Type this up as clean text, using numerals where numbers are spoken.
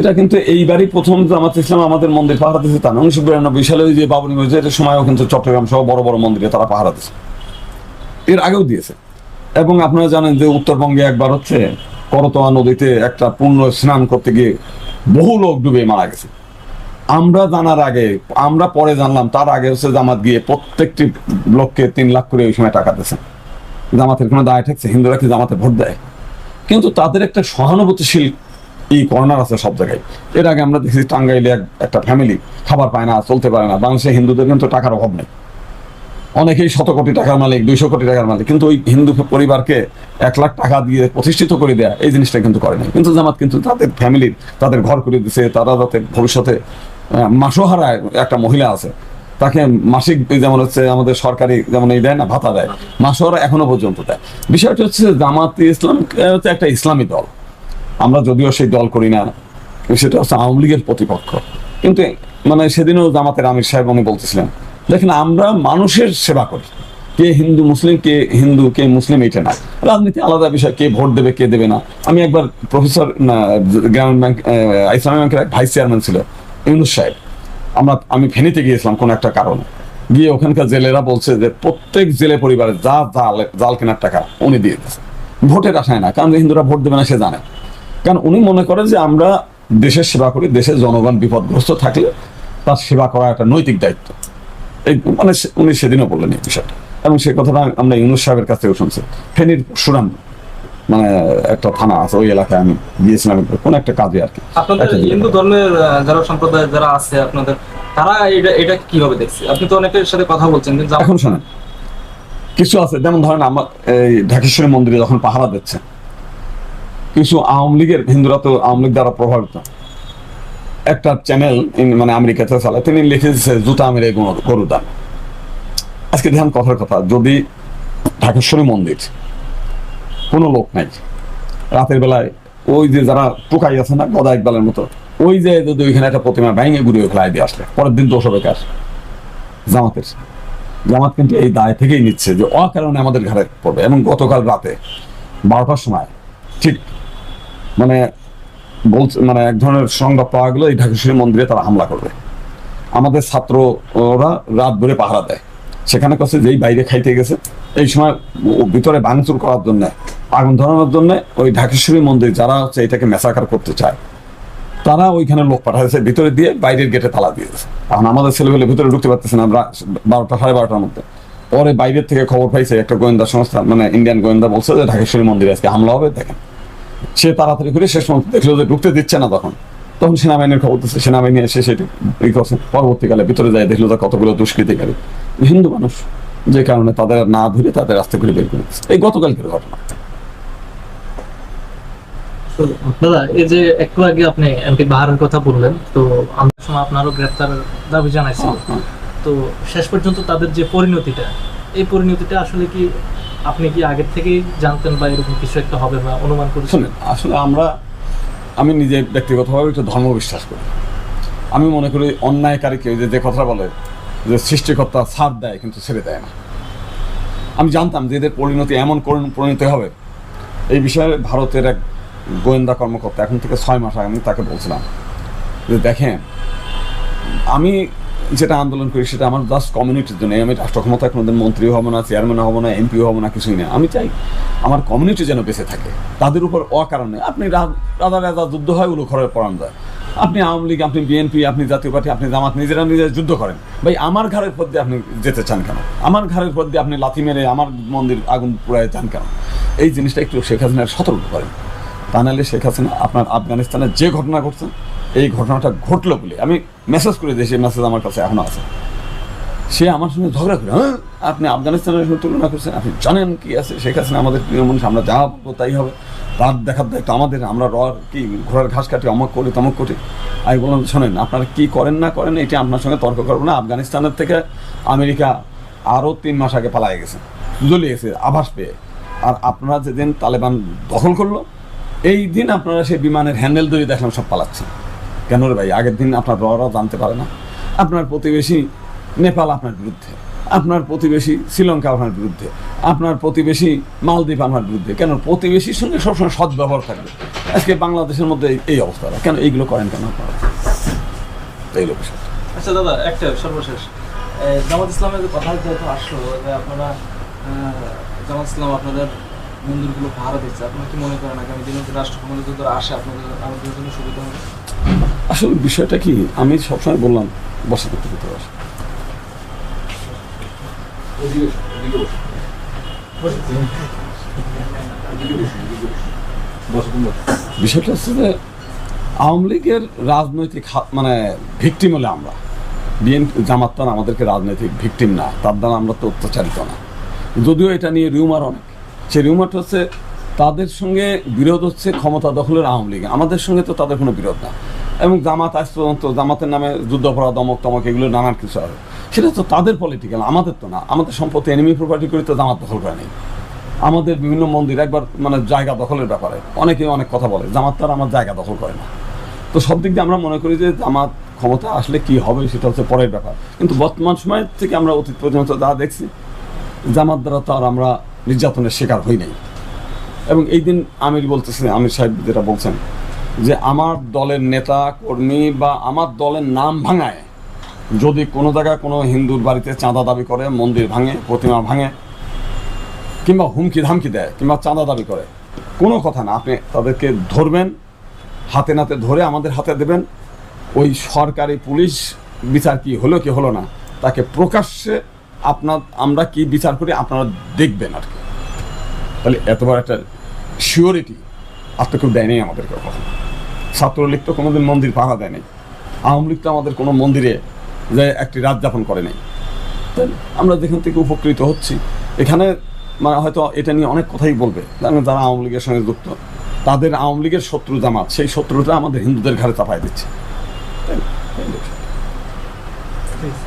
এটা কিন্তু এইবারই প্রথম জামাত ইসলাম আমাদের মন্দির পাহারা দিচ্ছে তা না। 1992 সালে ওই যে বাবরি মসজিদের সময়ও কিন্তু চট্টগ্রাম সহ বড় বড় মন্দিরে তারা পাহারা দিচ্ছে, এর আগেও দিয়েছে। এবং আপনারা জানেন যে উত্তরবঙ্গে একবার হচ্ছে করতোয়া নদীতে একটা পূর্ণ স্নান করতে গিয়ে বহু লোক ডুবে মারা গেছে। আমরা জানার আগে, আমরা পরে জানলাম, তার আগে হচ্ছে জামাত গিয়ে প্রত্যেকটি লোককে 3 লাখ করে ওই সময় টাকা দিয়েছে। জামাতের কোনো দায় ঠেকছে? হিন্দুরা কি জামাতে ভোট দেয়? কিন্তু তাদের একটা সহানুভূতিশীল এই কর্নার আছে সব জায়গায়। এর আগে আমরা দেখছি টাঙ্গাইলে একটা ফ্যামিলি খাবার পায় না, চলতে পারে না। বাংলাদেশে হিন্দুদের কিন্তু টাকার অভাব নেই, অনেকেই 100 কোটি টাকার মালিক, 200 কোটি টাকার মালিক, কিন্তু ওই হিন্দু পরিবারকে 1 লাখ টাকা দিয়ে প্রতিষ্ঠিত করে দেয়া এই জিনিসটা কিন্তু করে নাই। কিন্তু জামাত কিন্তু তাদের ফ্যামিলির, তাদের ঘর করে দিচ্ছে, তারা যাতে ভবিষ্যতে মাসোহারা একটা মহিলা আছে তাকে মাসিক যেমন হচ্ছে আমাদের সরকারি যেমন এই দেয় না, ভাতা দেয়, মাসোহারা এখনো পর্যন্ত দেয়। বিষয়টা হচ্ছে জামাত ইসলাম হচ্ছে একটা ইসলামী দল। আমরা যদিও সেই দল করি না, সেটা হচ্ছে আওয়ামী লীগের প্রতিপক্ষ। কিন্তু মানে সেদিনও জামাতের আমির সাহেব উনি বলতেছিলেন, দেখেন আমরা মানুষের সেবা করি, কে হিন্দু মুসলিম, কে হিন্দু কে মুসলিম এইটা না, রাজনীতি আলাদা বিষয়, কে ভোট দেবে কে দেবে না। আমি একবার প্রফেসর গ্রামীণ ব্যাংক ইসলামী ব্যাংকের এক ভাইস চেয়ারম্যান ছিল ইউনুস সাহেব, আমি ফেনীতে গিয়েছিলাম কোনো একটা কারণে, গিয়ে ওখানকার জেলেরা বলছে যে প্রত্যেক জেলে পরিবারে যা জাল কেনার টাকা উনি দিয়ে দিয়েছে, ভোটের আশায় না, কারণ হিন্দুরা ভোট দেবে না সে জানে। কারণ উনি মনে করেন যে আমরা দেশের সেবা করি, দেশের জনগণ বিপদগ্রস্ত থাকলে তার সেবা করা একটা নৈতিক দায়িত্ব। এই মানে উনি সেদিনও বললেন এই বিষয়টা, এবং সেই কথাটা আমরা ইউনুস সাহেবের কাছ থেকে শুনছি। ফেনীর সুরাম মানে একটা থানা আছে, ওই এলাকায় আমি গিয়েছিলাম কোন একটা কাজে আর কি। আপনাদের হিন্দু ধর্মের যারা সম্প্রদায় যারা আছে আপনাদের, তারা এটা কিভাবে দেখছে? আপনি তো অনেকের সাথে কথা বলছেন, কিন্তু এখন শোনেন, কিছু আছে যেমন ধরেন আমার এই ঢাকেশ্বরী মন্দিরে যখন পাহারা দিচ্ছে, কিছু আওয়ামী লীগের হিন্দুরা তো আওয়ামী লীগ দ্বারা প্রভাবিত, একটা চ্যানেল মানে আমেরিকাতে চালায়, তিনি লিখে দিচ্ছে জুতা মেরে গরু দান। আজকে ধ্যান কথার কথা, যদি ঢাকেশ্বরী মন্দির কোনো লোক নাই, রাতের বেলায় ওই যে যারা টোকাই আছে না গদা ইকবালের মতো, ওই যে যদি ওইখানে একটা প্রতিমা ভেঙে ঘুরিয়ে ফেলাই দিয়ে আসলে পরের দিন দোষ হবে কার? জামাতের। জামাত কিন্তু এই দায় থেকেই নিচ্ছে যে অকারণে আমাদের ঘরে পড়বে। এবং গতকাল রাতে 12টার সময় ঠিক মানে বলছে, মানে এক ধরনের সংবাদ পাওয়া গেলো এই ঢাকেশ্বরী মন্দিরে তারা হামলা করবে। আমাদের ছাত্ররা রাত ভরে পাহারা দেয়, সেখানে কাছে যেই বাইরে খাইতে গেছে এই সময় ভিতরে ভাঙচুর করার জন্য, আগুন ধরানোর জন্য ওই ঢাকেশ্বরী মন্দির যারা হচ্ছে এটাকে মেসাকার করতে চায় তারা ওইখানে লোক পাঠাচ্ছে, ভিতরে দিয়ে বাইরের গেটে তালা দিয়েছে। এখন আমাদের ছেলেপেলে ভিতরে ঢুকতে পারতেছে না, আমরা 12টা সাড়ে 12টার মধ্যে। পরে বাইরের থেকে খবর পাইছে একটা গোয়েন্দা সংস্থা, মানে ইন্ডিয়ান গোয়েন্দা, বলছে যে ঢাকেশ্বরী মন্দিরে আজকে হামলা হবে। দেখেন সে তাড়াতাড়ি করে শেষ পর্যন্ত দেখলো যে ঢুকতে দিচ্ছে না, তখন সেনাবাহিনীর খবর দিচ্ছে, সেনাবাহিনী এসে সেটি ই করছে। পরবর্তীকালে ভিতরে যায় দেখলো যে কতগুলো দুষ্কৃতিকারী হিন্দু মানুষ, যে কারণে তাদের না ধরে তাদের রাস্তা করে বের করে দিচ্ছে। এই গতকালকের ঘটনা। দাদা, এই যে একটু আগে আপনি এমপি বাহারের কথা বললেন, তো আমরা সময় আপনারও গ্রেপ্তার দাবি জানাইছিল, তো শেষ পর্যন্ত তাদের যে পরিণতিটা, এই পরিণতিটা আসলে কি আপনি কি আগের থেকেই জানতেন বা এরকম কিছু একটা হবে বা অনুমান করেছেন? আসলে আমি নিজে ব্যক্তিগতভাবে একটু ধর্ম বিশ্বাস করি। আমি মনে করি অন্যায়কারীকে যে কথা বলে যে সৃষ্টিকর্তা ছাড় দেয় কিন্তু ছেড়ে দেয় না। আমি জানতাম যে এদের পরিণতি এমন পরিণতি হবে। এই বিষয়ে ভারতের এক গোয়েন্দা কর্মকর্তা এখন থেকে 6 মাস আগে আমি তাকে বলছিলাম যে দেখেন, আমি যেটা আন্দোলন করি সেটা আমার জাস্ট কমিউনিটির জন্য। আমি রাষ্ট্র ক্ষমতায় কোনোদিন মন্ত্রী হবো না, চেয়ারম্যান হবো না, এমপি হবো না, কিছুই না। আমি চাই আমার কমিউনিটি যেন বেঁচে থাকে। তাদের উপর অকারণে আপনি রাজা রাজা যুদ্ধ হয়, উলু ঘরে পড়ান যায়। আপনি আওয়ামী লীগ, আপনি বিএনপি, আপনি জাতীয় পার্টি, আপনি জামাত নিজেরা যুদ্ধ করেন। ভাই আমার ঘরের পর দিয়ে আপনি যেতে চান কেন? আমার ঘরের পর দিয়ে আপনি লাথি মেরে আমার মন্দির আগুন পুড়ায় চান কেন? এই জিনিসটা একটু শেখ হাসিনার সতর্ক করেন। তা নাহলে শেখ হাসিনা আপনার আফগানিস্তানে যে ঘটনা ঘটছে, এই ঘটনাটা ঘটলো বলে আমি মেসেজ করে দিই, সেই মেসেজ আমার কাছে এখনো আছে। সে আমার সঙ্গে ঝগড়া করে, হ্যাঁ আপনি আফগানিস্তানের সঙ্গে তুলনা করছেন, আপনি জানেন কি আছে শেখ হাসিনা আমাদের প্রিয় মানুষ, আমরা যা বলবো তাই হবে, রাত দেখার দায়িত্ব আমাদের, আমরা কি ঘোড়ার ঘাস কাটি, অমক করি তমক করি। আমি বললাম শোনেন, আপনারা কি করেন না করেন এটা আপনার সঙ্গে তর্ক করবো না। আফগানিস্তানের থেকে আমেরিকা আরও 3 মাস আগে পালাই গেছে, জ্বলিয়ে গেছে আভাস পেয়ে। আর আপনারা যেদিন তালেবান দখল করলো, এই দিন আপনারা সেই বিমানের হ্যান্ডেল ধরে দেখলাম সব পালাচ্ছেন। কেন রে ভাই? আগের দিন আপনার ররা জানতে পারে না? আপনার প্রতিবেশী নেপাল আপনার বিরুদ্ধে, আপনার প্রতিবেশী শ্রীলঙ্কা আপনার বিরুদ্ধে, আপনার প্রতিবেশী মালদ্বীপ আপনার বিরুদ্ধে। কেন? প্রতিবেশীর সঙ্গে সবসময় সদ্ব্যবহার থাকবে। আজকে বাংলাদেশের মধ্যে এই অবস্থাটা কেন? এইগুলো করেন কেন আপনারা? এই লোক আচ্ছা দাদা, একটা সর্বশেষ জামাত ইসলামের যে কথা যেহেতু আসলো যে আপনারা জামাত ইসলাম আপনাদের মন্দিরগুলো ভাড়া দিচ্ছে, আপনারা কি মনে করেন আগামী দিনে যে রাষ্ট্র ক্ষমতা যদি আসে আপনাদের আমাদের জন্য সুবিধা হবে? আসলে বিষয়টা কি, আমি সবসময় বললাম বসে করতে করতে বসে বিষয়টা হচ্ছে যে আওয়ামী লীগের রাজনৈতিক মানে ভিকটিম হলে আমরা, বিএনপি জামাত তো আমাদেরকে রাজনৈতিক ভিকটিম না, তার দ্বারা আমরা তো অত্যাচারিত না। যদিও এটা নিয়ে রিউমার অনেক, সেই রিউমারটা হচ্ছে তাদের সঙ্গে বিরোধ হচ্ছে ক্ষমতা দখলের আওয়ামী লীগ, আমাদের সঙ্গে তো তাদের কোনো বিরোধ না। এবং জামাত আজ পর্যন্ত জামাতের নামে যুদ্ধাপরাধ অমক তমক এগুলো নানান কিছু হবে, সেটা তো তাদের পলিটিক্যাল, আমাদের তো না। আমাদের সম্পত্তি এনিমি প্রপার্টি করে তো জামাত দখল করে নেই। আমাদের বিভিন্ন মন্দির একবার মানে জায়গা দখলের ব্যাপারে অনেকে অনেক কথা বলে, জামাত তার আমার জায়গা দখল করে না। তো সব দিক দিয়ে আমরা মনে করি যে জামাত ক্ষমতা আসলে কি হবে সেটা হচ্ছে পরের ব্যাপার। কিন্তু বর্তমান সময় থেকে আমরা অতীত পর্যন্ত যা দেখছি, জামাত দ্বারা তো আর আমরা নির্যাতনের শিকার হই নাই। এবং এই দিন আমির বলতেছে, আমির সাহেব যেটা বলছেন যে আমার দলের নেতা কর্মী বা আমার দলের নাম ভাঙায় যদি কোনো জায়গায় কোনো হিন্দুর বাড়িতে চাঁদা দাবি করে, মন্দির ভাঙে, প্রতিমা ভাঙে, কিংবা হুমকি ধামকি দেয়, কিংবা চাঁদা দাবি করে, কোনো কথা না, আপনি তাদেরকে ধরবেন, হাতে নাতে ধরে আমাদের হাতে দেবেন। ওই সরকারি পুলিশ বিচার কি হলো কি হলো না, তাকে প্রকাশ্যে আমরা কি বিচার করি আপনারা দেখবেন আর কি। তাহলে এতবার একটা সিওরিটি আর তো কেউ দেয় নেই আমাদেরকে কখনো। ছাত্রলীগ তো কোনোদিন মন্দির পাহারা দেয় নাই, আওয়ামী লীগ তো আমাদের কোনো মন্দিরে যে একটি রাত যাপন করে নেই। আমরা যেখান থেকে উপকৃত হচ্ছি, এখানে মানে হয়তো এটা নিয়ে অনেক কথাই বলবে, যারা আওয়ামী লীগের সঙ্গে যুক্ত, তাদের আওয়ামী লীগের শত্রু জামাত, সেই শত্রুটা আমাদের হিন্দুদের ঘাড়ে চাপাই দিচ্ছে। প্লিজ